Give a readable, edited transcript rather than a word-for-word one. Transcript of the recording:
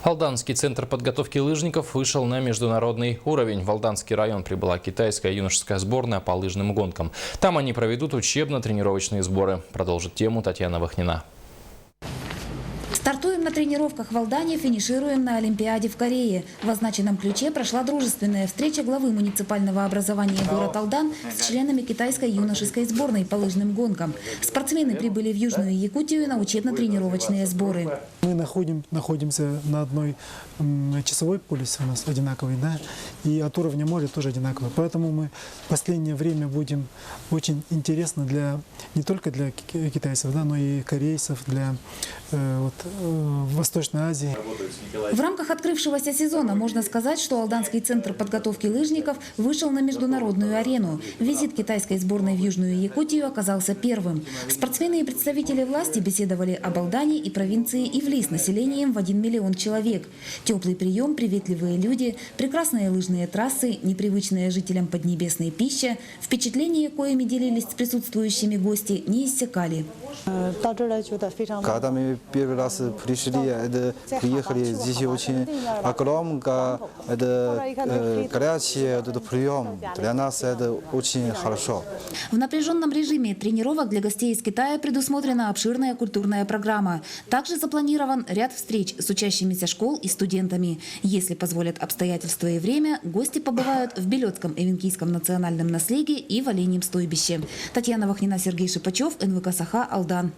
Алданский центр подготовки лыжников вышел на международный уровень. В Алданский район прибыла китайская юношеская сборная по лыжным гонкам. Там они проведут учебно-тренировочные сборы. Продолжит тему Татьяна Вахнина. Стартуем на тренировках в Алдане, финишируем на Олимпиаде в Корее. В означенном ключе прошла дружественная встреча главы муниципального образования города Алдан с членами китайской юношеской сборной по лыжным гонкам. Спортсмены прибыли в Южную Якутию на учебно-тренировочные сборы. Мы находимся на одной часовой полюсе, у нас одинаковый, да, и от уровня моря тоже одинаковый. Поэтому мы в последнее время будем очень интересно не только для китайцев, да, но и корейцев, для Восточной Азии. В рамках открывшегося сезона можно сказать, что Алданский центр подготовки лыжников вышел на международную арену. Визит китайской сборной в Южную Якутию оказался первым. Спортсмены и представители власти беседовали об Алдане и провинции Ивли с населением в 1 миллион человек. Теплый прием, приветливые люди, прекрасные лыжные трассы, непривычная жителям Поднебесной пища, впечатления, коими делились с присутствующими гости, не иссякали. Когда мы первый раз приехали, здесь очень огромный, горячий этот прием. Для нас это очень хорошо. В напряженном режиме тренировок для гостей из Китая предусмотрена обширная культурная программа. Также запланирован ряд встреч с учащимися школ и студентами. Если позволят обстоятельства и время, гости побывают в Белецком эвенкийском национальном наследии и в Оленьем стойбище. Татьяна Вахнина, Сергей Шипачев, НВК Саха, Алдан.